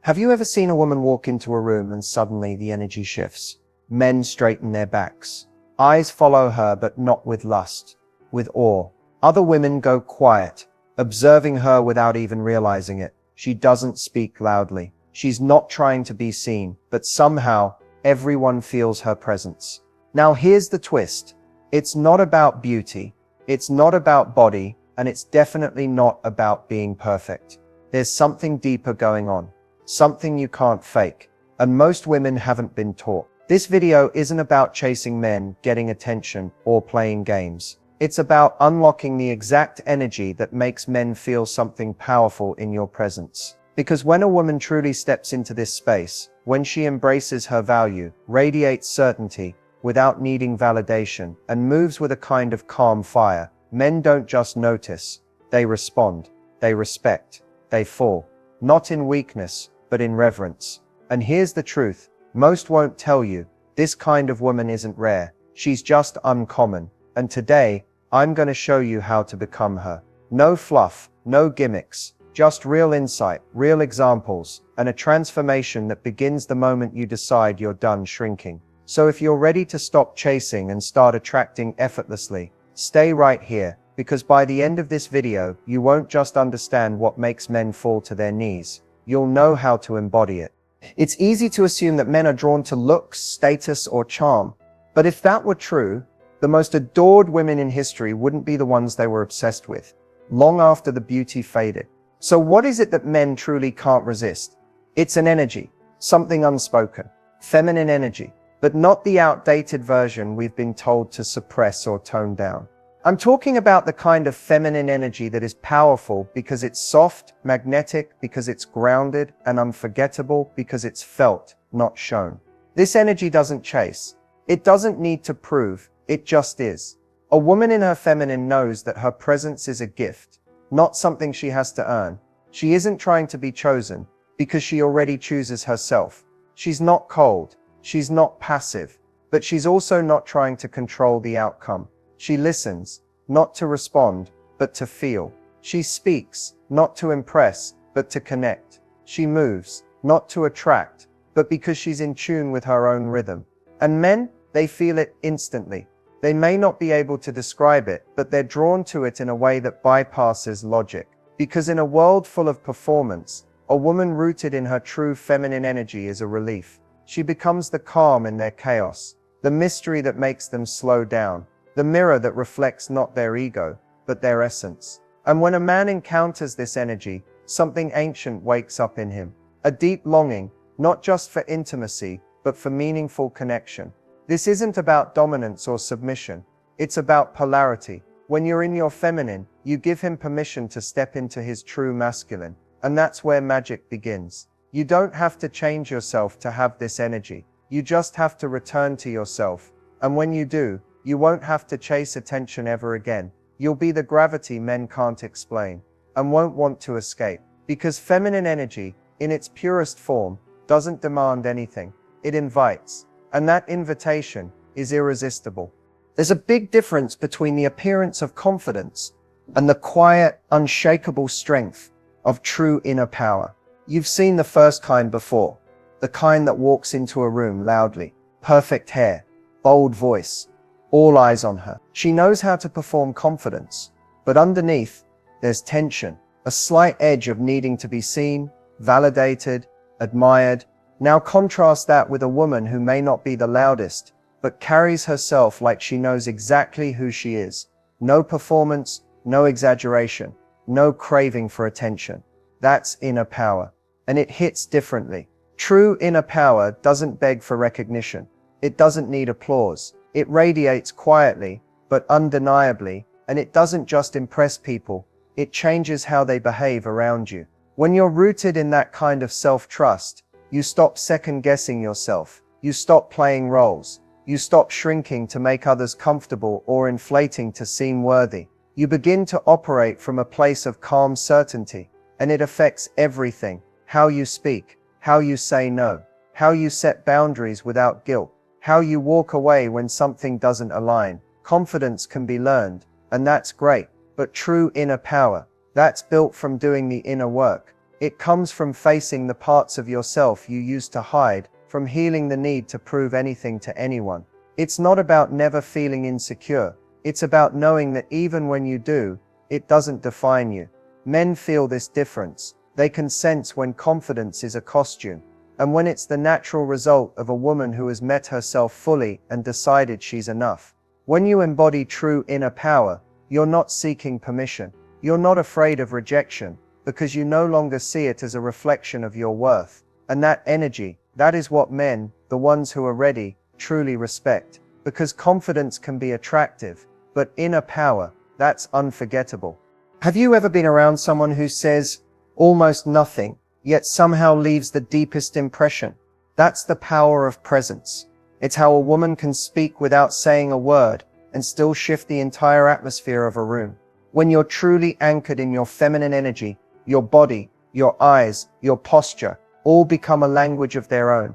Have you ever seen a woman walk into a room and suddenly the energy shifts? Men straighten their backs. Eyes follow her, but not with lust, with awe. Other women go quiet, observing her without even realizing it. She doesn't speak loudly. She's not trying to be seen, but somehow everyone feels her presence. Now here's the twist. It's not about beauty. It's not about body, and it's definitely not about being perfect. There's something deeper going on. Something you can't fake, and most women haven't been taught. This video isn't about chasing men, getting attention, or playing games. It's about unlocking the exact energy that makes men feel something powerful in your presence. Because when a woman truly steps into this space, when she embraces her value, radiates certainty without needing validation, and moves with a kind of calm fire, men don't just notice, they respond, they respect, they fall. Not in weakness, but in reverence. And here's the truth, most won't tell you, this kind of woman isn't rare, she's just uncommon, and today, I'm gonna show you how to become her. No fluff, no gimmicks, just real insight, real examples, and a transformation that begins the moment you decide you're done shrinking. So if you're ready to stop chasing and start attracting effortlessly, stay right here, because by the end of this video, you won't just understand what makes men fall to their knees. You'll know how to embody it. It's easy to assume that men are drawn to looks, status, or charm. But if that were true, the most adored women in history wouldn't be the ones they were obsessed with, long after the beauty faded. So what is it that men truly can't resist? It's an energy, something unspoken, feminine energy, but not the outdated version we've been told to suppress or tone down. I'm talking about the kind of feminine energy that is powerful because it's soft, magnetic because it's grounded, and unforgettable because it's felt, not shown. This energy doesn't chase. It doesn't need to prove, it just is. A woman in her feminine knows that her presence is a gift, not something she has to earn. She isn't trying to be chosen, because she already chooses herself. She's not cold, she's not passive, but she's also not trying to control the outcome. She listens, not to respond, but to feel. She speaks, not to impress, but to connect. She moves, not to attract, but because she's in tune with her own rhythm. And men, they feel it instantly. They may not be able to describe it, but they're drawn to it in a way that bypasses logic. Because in a world full of performance, a woman rooted in her true feminine energy is a relief. She becomes the calm in their chaos, the mystery that makes them slow down, the mirror that reflects not their ego, but their essence. And when a man encounters this energy, something ancient wakes up in him. A deep longing, not just for intimacy, but for meaningful connection. This isn't about dominance or submission. It's about polarity. When you're in your feminine, you give him permission to step into his true masculine. And that's where magic begins. You don't have to change yourself to have this energy. You just have to return to yourself. And when you do, you won't have to chase attention ever again. You'll be the gravity men can't explain, and won't want to escape. Because feminine energy, in its purest form, doesn't demand anything. It invites. And that invitation is irresistible. There's a big difference between the appearance of confidence and the quiet, unshakable strength of true inner power. You've seen the first kind before. The kind that walks into a room loudly. Perfect hair, bold voice, all eyes on her. She knows how to perform confidence, but underneath, there's tension, a slight edge of needing to be seen, validated, admired. Now contrast that with a woman who may not be the loudest, but carries herself like she knows exactly who she is. No performance, no exaggeration, no craving for attention. That's inner power, and it hits differently. True inner power doesn't beg for recognition. It doesn't need applause. It radiates quietly, but undeniably, and it doesn't just impress people, it changes how they behave around you. When you're rooted in that kind of self-trust, you stop second-guessing yourself. You stop playing roles. You stop shrinking to make others comfortable or inflating to seem worthy. You begin to operate from a place of calm certainty, and it affects everything. How you speak, how you say no, how you set boundaries without guilt, how you walk away when something doesn't align. Confidence can be learned, and that's great, but true inner power, that's built from doing the inner work. It comes from facing the parts of yourself you used to hide, from healing the need to prove anything to anyone. It's not about never feeling insecure. It's about knowing that even when you do, it doesn't define you. Men feel this difference. They can sense when confidence is a costume, and when it's the natural result of a woman who has met herself fully and decided she's enough. When you embody true inner power, you're not seeking permission. You're not afraid of rejection, because you no longer see it as a reflection of your worth. And that energy, that is what men, the ones who are ready, truly respect. Because confidence can be attractive, but inner power, that's unforgettable. Have you ever been around someone who says almost nothing, yet somehow leaves the deepest impression? That's the power of presence. It's how a woman can speak without saying a word and still shift the entire atmosphere of a room. When you're truly anchored in your feminine energy, your body, your eyes, your posture, all become a language of their own.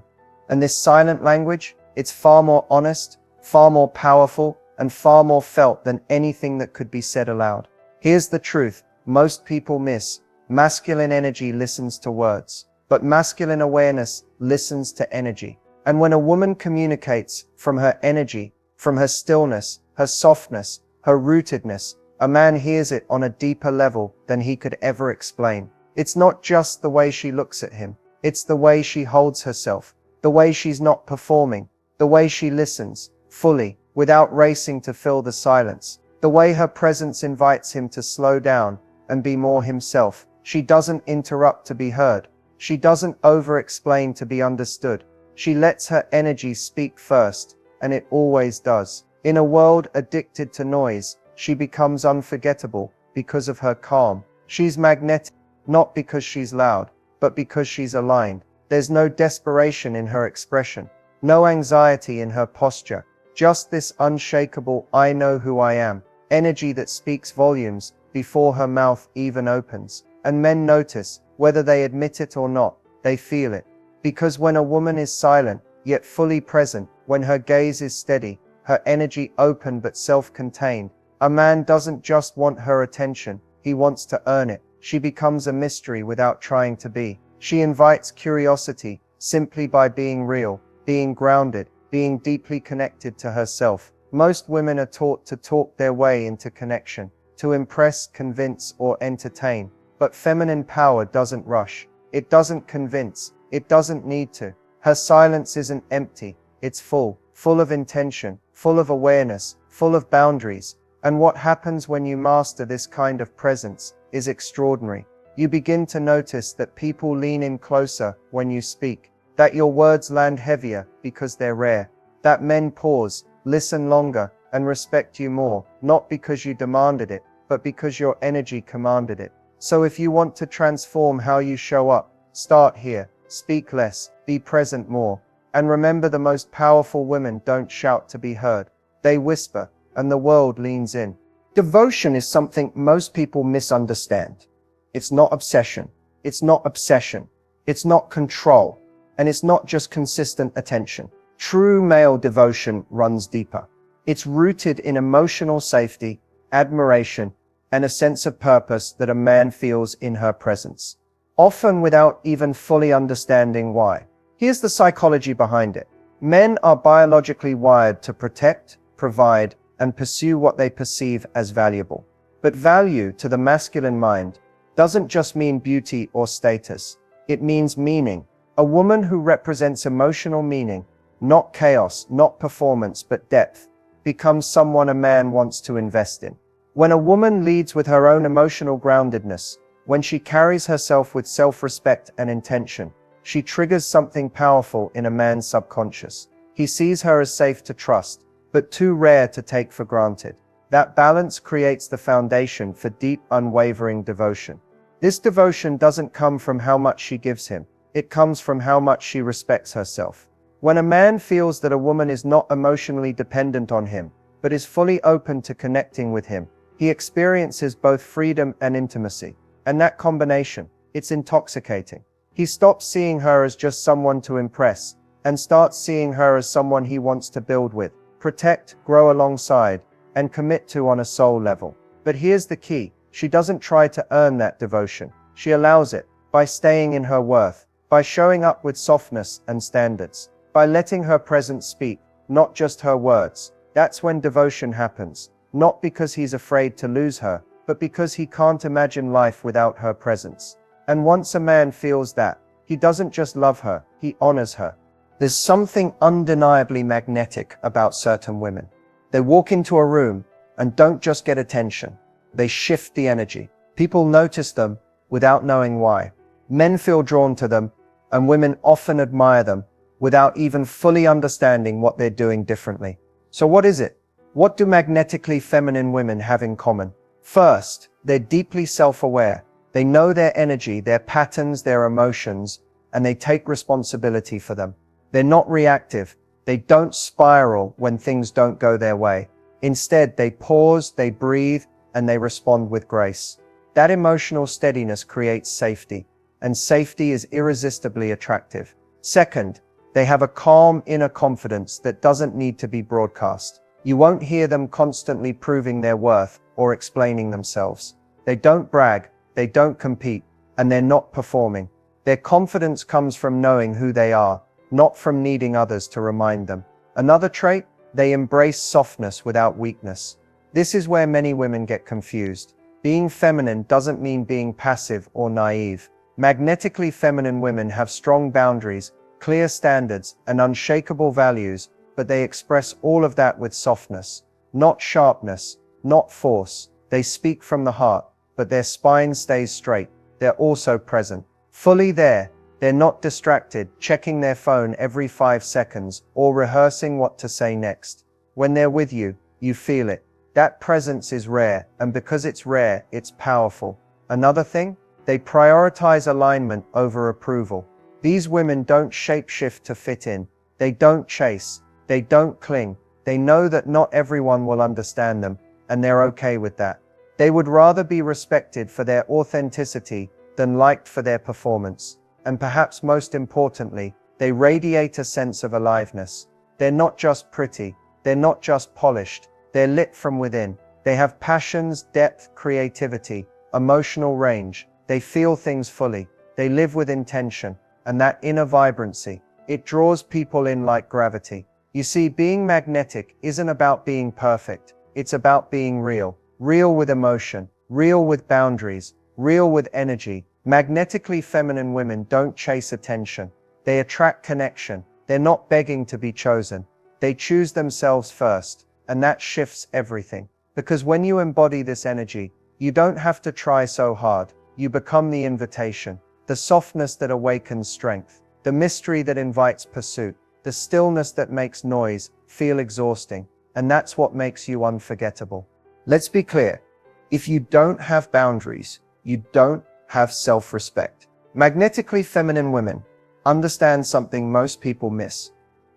And this silent language, it's far more honest, far more powerful, and far more felt than anything that could be said aloud. Here's the truth most people miss. Masculine energy listens to words, but masculine awareness listens to energy. And when a woman communicates from her energy, from her stillness, her softness, her rootedness, a man hears it on a deeper level than he could ever explain. It's not just the way she looks at him. It's the way she holds herself, the way she's not performing, the way she listens, fully, without racing to fill the silence, the way her presence invites him to slow down and be more himself. She doesn't interrupt to be heard. She doesn't over-explain to be understood. She lets her energy speak first, and it always does. In a world addicted to noise, she becomes unforgettable because of her calm. She's magnetic, not because she's loud, but because she's aligned. There's no desperation in her expression, no anxiety in her posture, just this unshakable "I know who I am" energy that speaks volumes before her mouth even opens. And men notice, whether they admit it or not, they feel it. Because when a woman is silent, yet fully present, when her gaze is steady, her energy open but self-contained, a man doesn't just want her attention, he wants to earn it. She becomes a mystery without trying to be. She invites curiosity simply by being real, being grounded, being deeply connected to herself. Most women are taught to talk their way into connection, to impress, convince, or entertain. But feminine power doesn't rush. It doesn't convince. It doesn't need to. Her silence isn't empty. It's full of intention, full of awareness, full of boundaries. And what happens when you master this kind of presence is extraordinary. You begin to notice that people lean in closer when you speak, that your words land heavier because they're rare, that men pause, listen longer, and respect you more, not because you demanded it, but because your energy commanded it. So if you want to transform how you show up, start here. Speak less, be present more. And remember, the most powerful women don't shout to be heard. They whisper, and the world leans in. Devotion is something most people misunderstand. It's not obsession. It's not obsession. It's not control. And it's not just consistent attention. True male devotion runs deeper. It's rooted in emotional safety, admiration, and a sense of purpose that a man feels in her presence, often without even fully understanding why. Here's the psychology behind it. Men are biologically wired to protect, provide, and pursue what they perceive as valuable. But value, to the masculine mind, doesn't just mean beauty or status. It means meaning. A woman who represents emotional meaning, not chaos, not performance, but depth, becomes someone a man wants to invest in. When a woman leads with her own emotional groundedness, when she carries herself with self-respect and intention, she triggers something powerful in a man's subconscious. He sees her as safe to trust, but too rare to take for granted. That balance creates the foundation for deep, unwavering devotion. This devotion doesn't come from how much she gives him. It comes from how much she respects herself. When a man feels that a woman is not emotionally dependent on him, but is fully open to connecting with him, he experiences both freedom and intimacy. And that combination, it's intoxicating. He stops seeing her as just someone to impress, and starts seeing her as someone he wants to build with, protect, grow alongside, and commit to on a soul level. But here's the key. She doesn't try to earn that devotion. She allows it. by staying in her worth, by showing up with softness and standards, by letting her presence speak, not just her words. That's when devotion happens, not because he's afraid to lose her, but because he can't imagine life without her presence. And once a man feels that, he doesn't just love her, he honors her. There's something undeniably magnetic about certain women. They walk into a room and don't just get attention. They shift the energy. People notice them without knowing why. Men feel drawn to them, and women often admire them without even fully understanding what they're doing differently. So what is it? What do magnetically feminine women have in common? First, they're deeply self-aware. They know their energy, their patterns, their emotions, and they take responsibility for them. They're not reactive. They don't spiral when things don't go their way. Instead, they pause, they breathe, and they respond with grace. That emotional steadiness creates safety, and safety is irresistibly attractive. Second, they have a calm inner confidence that doesn't need to be broadcast. You won't hear them constantly proving their worth or explaining themselves. They don't brag, they don't compete, and they're not performing. Their confidence comes from knowing who they are, not from needing others to remind them. Another trait, they embrace softness without weakness. This is where many women get confused. Being feminine doesn't mean being passive or naive. Magnetically feminine women have strong boundaries, clear standards, and unshakable values, but they express all of that with softness, not sharpness, not force. They speak from the heart, but their spine stays straight. They're also present, fully there. They're not distracted, checking their phone every 5 seconds or rehearsing what to say next. When they're with you, you feel it. That presence is rare, and because it's rare, it's powerful. Another thing, they prioritize alignment over approval. These women don't shapeshift to fit in. They don't chase. They don't cling. They know that not everyone will understand them, and they're okay with that. They would rather be respected for their authenticity than liked for their performance. And perhaps most importantly, they radiate a sense of aliveness. They're not just pretty. They're not just polished. They're lit from within. They have passions, depth, creativity, emotional range. They feel things fully. They live with intention. And that inner vibrancy, it draws people in like gravity. You see, being magnetic isn't about being perfect. It's about being real. Real with emotion, real with boundaries, real with energy. Magnetically feminine women don't chase attention. They attract connection. They're not begging to be chosen. They choose themselves first. And that shifts everything. Because when you embody this energy, you don't have to try so hard. You become the invitation. The softness that awakens strength. The mystery that invites pursuit. The stillness that makes noise feel exhausting. And that's what makes you unforgettable. Let's be clear. If you don't have boundaries, you don't have self-respect. Magnetically feminine women understand something most people miss.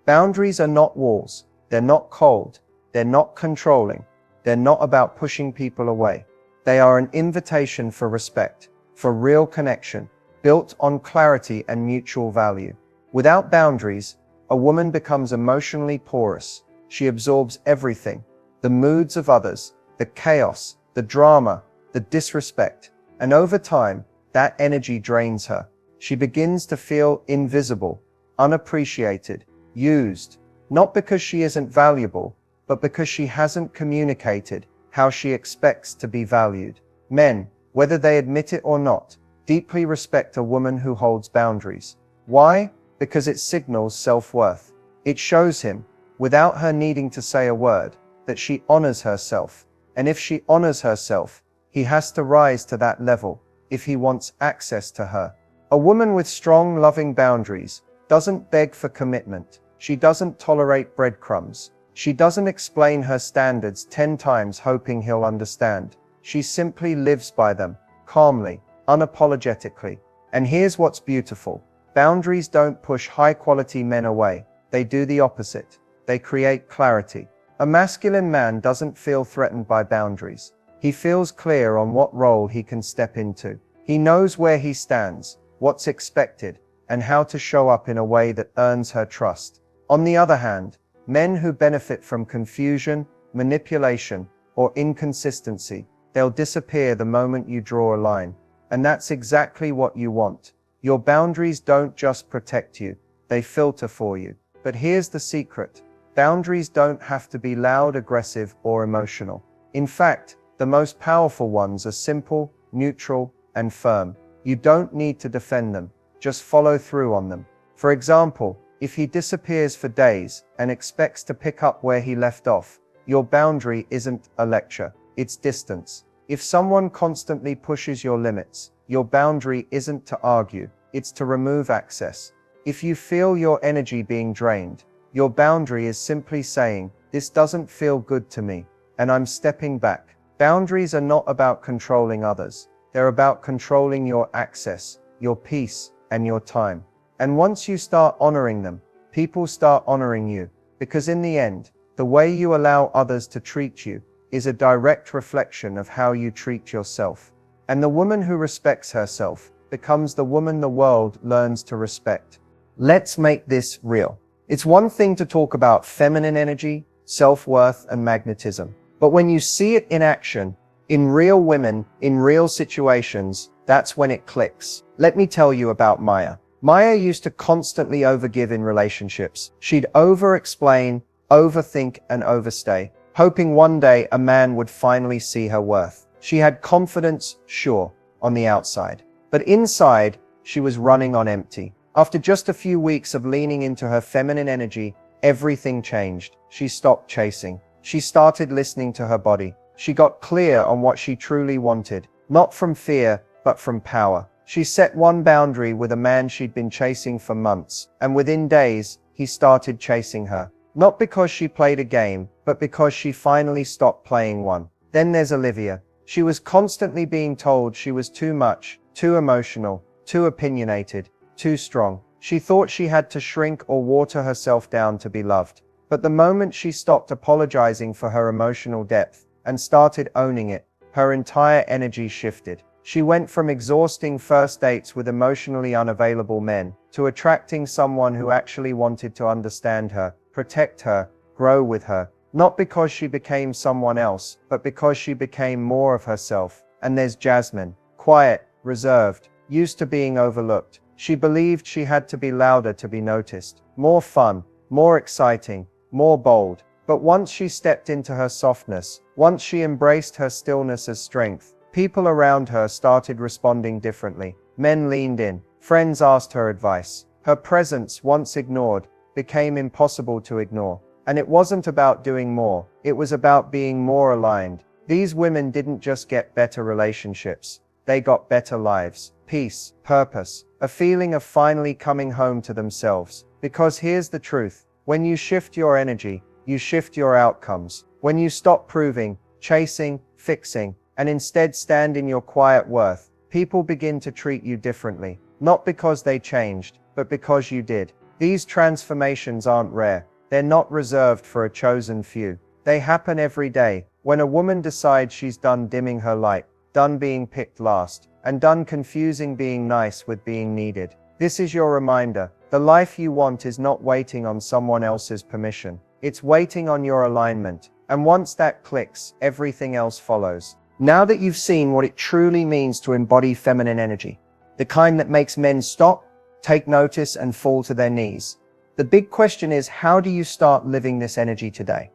Boundaries are not walls. They're not cold. They're not controlling. They're not about pushing people away. They are an invitation for respect, for real connection, built on clarity and mutual value. Without boundaries, a woman becomes emotionally porous. She absorbs everything, the moods of others, the chaos, the drama, the disrespect. And over time, that energy drains her. She begins to feel invisible, unappreciated, used, not because she isn't valuable, but because she hasn't communicated how she expects to be valued. Men, whether they admit it or not, deeply respect a woman who holds boundaries. Why? Because it signals self-worth. It shows him, without her needing to say a word, that she honors herself. And if she honors herself, he has to rise to that level if he wants access to her. A woman with strong, loving boundaries doesn't beg for commitment. She doesn't tolerate breadcrumbs. She doesn't explain her standards 10 times hoping he'll understand. She simply lives by them, calmly, unapologetically. And here's what's beautiful. Boundaries don't push high-quality men away. They do the opposite. They create clarity. A masculine man doesn't feel threatened by boundaries. He feels clear on what role he can step into. He knows where he stands, what's expected, and how to show up in a way that earns her trust. On the other hand, men who benefit from confusion, manipulation, or inconsistency, they'll disappear the moment you draw a line. And that's exactly what you want. Your boundaries don't just protect you, they filter for you. But here's the secret. Boundaries don't have to be loud, aggressive, or emotional. In fact, the most powerful ones are simple, neutral, and firm. You don't need to defend them, just follow through on them. For example, if he disappears for days and expects to pick up where he left off, your boundary isn't a lecture, it's distance. If someone constantly pushes your limits, your boundary isn't to argue, it's to remove access. If you feel your energy being drained, your boundary is simply saying, "This doesn't feel good to me, and I'm stepping back." Boundaries are not about controlling others. They're about controlling your access, your peace, and your time. And once you start honoring them, people start honoring you. Because in the end, the way you allow others to treat you is a direct reflection of how you treat yourself. And the woman who respects herself becomes the woman the world learns to respect. Let's make this real. It's one thing to talk about feminine energy, self-worth, and magnetism. But when you see it in action, in real women, in real situations, that's when it clicks. Let me tell you about Maya. Maya used to constantly overgive in relationships. She'd over-explain, overthink, and overstay, hoping one day a man would finally see her worth. She had confidence, sure, on the outside. But inside, she was running on empty. After just a few weeks of leaning into her feminine energy, everything changed. She stopped chasing. She started listening to her body. She got clear on what she truly wanted, not from fear, but from power. She set one boundary with a man she'd been chasing for months, and within days, he started chasing her. Not because she played a game, but because she finally stopped playing one. Then there's Olivia. She was constantly being told she was too much, too emotional, too opinionated, too strong. She thought she had to shrink or water herself down to be loved. But the moment she stopped apologizing for her emotional depth and started owning it, her entire energy shifted. She went from exhausting first dates with emotionally unavailable men to attracting someone who actually wanted to understand her, protect her, grow with her. Not because she became someone else, but because she became more of herself. And there's Jasmine. Quiet, reserved, used to being overlooked. She believed she had to be louder to be noticed. More fun, more exciting, more bold. But once she stepped into her softness, once she embraced her stillness as strength, people around her started responding differently. Men leaned in. Friends asked her advice. Her presence, once ignored, became impossible to ignore. And it wasn't about doing more. It was about being more aligned. These women didn't just get better relationships. They got better lives. Peace, purpose, a feeling of finally coming home to themselves. Because here's the truth. When you shift your energy, you shift your outcomes. When you stop proving, chasing, fixing, and instead stand in your quiet worth, people begin to treat you differently. Not because they changed, but because you did. These transformations aren't rare. They're not reserved for a chosen few. They happen every day, when a woman decides she's done dimming her light, done being picked last, and done confusing being nice with being needed. This is your reminder. The life you want is not waiting on someone else's permission. It's waiting on your alignment. And once that clicks, everything else follows. Now that you've seen what it truly means to embody feminine energy, the kind that makes men stop, take notice, and fall to their knees, the big question is, how do you start living this energy today?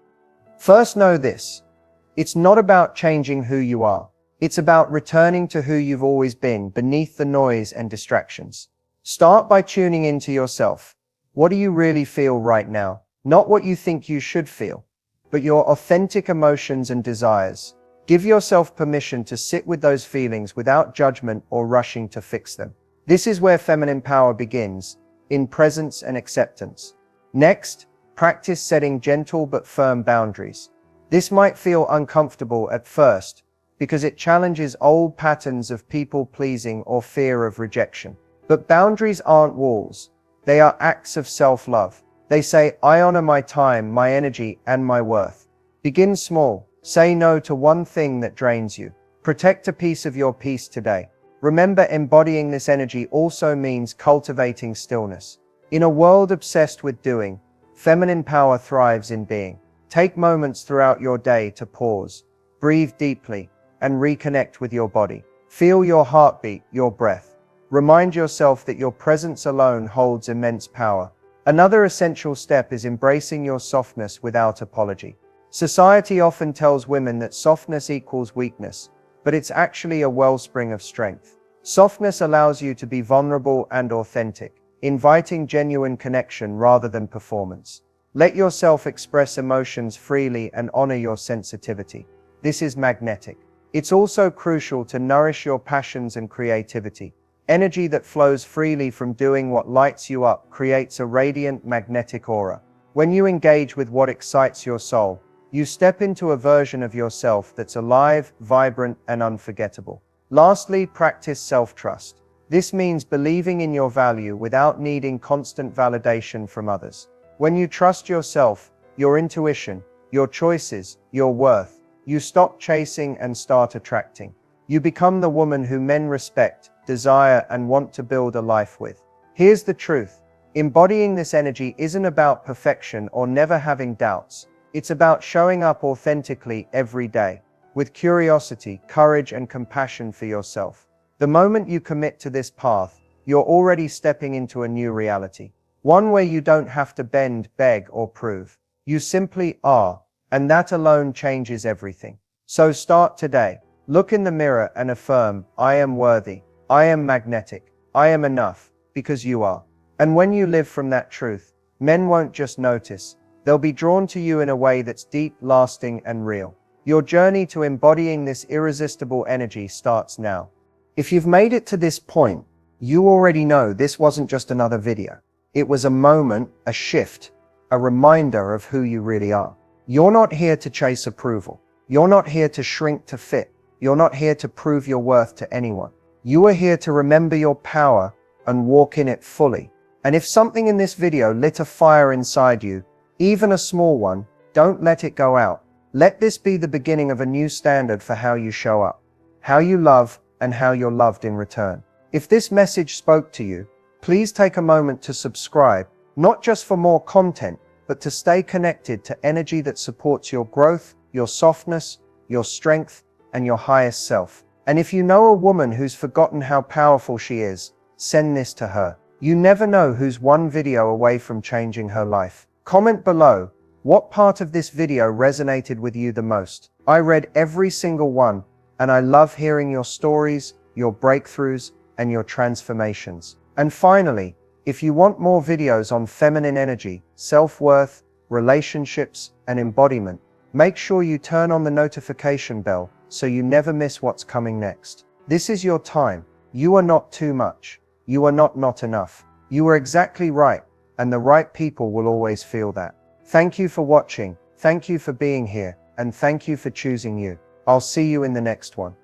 First, know this. It's not about changing who you are. It's about returning to who you've always been, beneath the noise and distractions. Start by tuning into yourself. What do you really feel right now? Not what you think you should feel, but your authentic emotions and desires. Give yourself permission to sit with those feelings without judgment or rushing to fix them. This is where feminine power begins, in presence and acceptance. Next, practice setting gentle but firm boundaries. This might feel uncomfortable at first, because it challenges old patterns of people-pleasing or fear of rejection. But boundaries aren't walls. They are acts of self-love. They say, I honor my time, my energy, and my worth. Begin small. Say no to one thing that drains you. Protect a piece of your peace today. Remember, embodying this energy also means cultivating stillness. In a world obsessed with doing, feminine power thrives in being. Take moments throughout your day to pause, breathe deeply, and reconnect with your body. Feel your heartbeat, your breath. Remind yourself that your presence alone holds immense power. Another essential step is embracing your softness without apology. Society often tells women that softness equals weakness, but it's actually a wellspring of strength. Softness allows you to be vulnerable and authentic, inviting genuine connection rather than performance. Let yourself express emotions freely and honor your sensitivity. This is magnetic. It's also crucial to nourish your passions and creativity. Energy that flows freely from doing what lights you up creates a radiant, magnetic aura. When you engage with what excites your soul, you step into a version of yourself that's alive, vibrant, and unforgettable. Lastly, practice self-trust. This means believing in your value without needing constant validation from others. When you trust yourself, your intuition, your choices, your worth, you stop chasing and start attracting. You become the woman who men respect, desire, and want to build a life with. Here's the truth. Embodying this energy isn't about perfection or never having doubts. It's about showing up authentically every day, with curiosity, courage, and compassion for yourself. The moment you commit to this path, you're already stepping into a new reality. One where you don't have to bend, beg, or prove. You simply are, and that alone changes everything. So start today. Look in the mirror and affirm, I am worthy, I am magnetic, I am enough, because you are. And when you live from that truth, men won't just notice, they'll be drawn to you in a way that's deep, lasting, and real. Your journey to embodying this irresistible energy starts now. If you've made it to this point, you already know this wasn't just another video. It was a moment, a shift, a reminder of who you really are. You're not here to chase approval. You're not here to shrink to fit. You're not here to prove your worth to anyone. You are here to remember your power and walk in it fully. And if something in this video lit a fire inside you, even a small one, don't let it go out. Let this be the beginning of a new standard for how you show up, how you love, and how you're loved in return. If this message spoke to you, please take a moment to subscribe, not just for more content, but to stay connected to energy that supports your growth, your softness, your strength, and your highest self. And if you know a woman who's forgotten how powerful she is, send this to her. You never know who's one video away from changing her life. Comment below, what part of this video resonated with you the most? I read every single one, and I love hearing your stories, your breakthroughs, and your transformations. And finally, if you want more videos on feminine energy, self-worth, relationships, and embodiment, make sure you turn on the notification bell so you never miss what's coming next. This is your time. You are not too much. You are not enough. You are exactly right, and the right people will always feel that. Thank you for watching, thank you for being here, and thank you for choosing you. I'll see you in the next one.